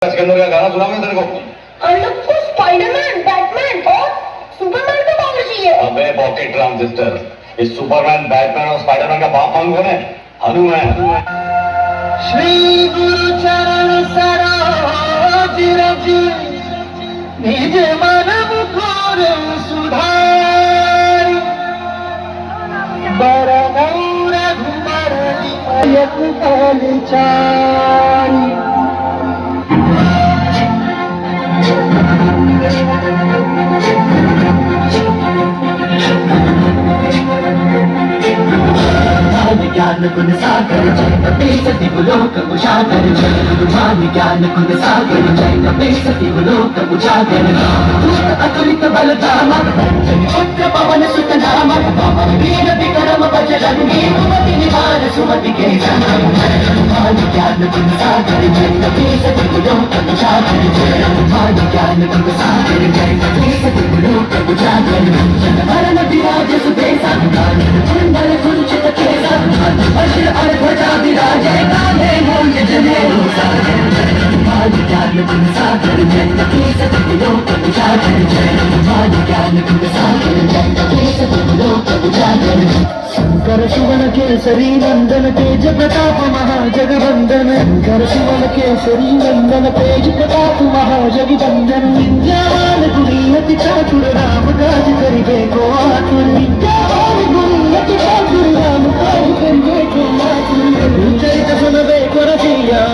सिकंदर का गाना सुना मैं तेरे को। अर्नब को स्पाइडरमैन, बैटमैन और सुपरमैन का पावर चाहिए। अबे पॉकेट ट्रांजिस्टर, इस सुपरमैन, बैटमैन और स्पाइडरमैन का बाप कौन है? हनुमान। श्री गुरु चरण सरोज रज निज मन मुकुर सुधारि बरनौर घुमर लिपयत फल चारि। ज्ञान गुण सागर जय कपे सति लोक उजागर जय गुरुमान ज्ञान गुण सागर जय कपे सति लोक उजागर भूत अतुलित बल धाम पुत्र पवन सुत नाम वीर विक्रम बजरंगी कुमति निवार सुमति के गुरुमान ज्ञान गुण सागर जय कपे सति लोक उजागर जय गुरुमान ज्ञान गुण सागर जय कपे सति लोक उजागर जन मरण विराज सुबेसा कुंडल कुंचित केसा वज्र और ध्वजा विराजे कांधे मूंज जनेऊ सागर मान ज्ञान गुण सागर जय कपी सति लोक उजागर जय मान ज्ञान गुण सागर जय कपी सति लोक उजागर। शंकर सुवन केसरी नंदन तेज प्रताप महाजगवंदन शंकर सुवन केसरी नंदन तेज प्रताप महाजगवंदन विद्यावान गुणीयति चातुर राम काज करिबे को आतुर विद्यावान गुणीयति चातुर राम काज करिबे को आतुर चरित सुनबे को रसिया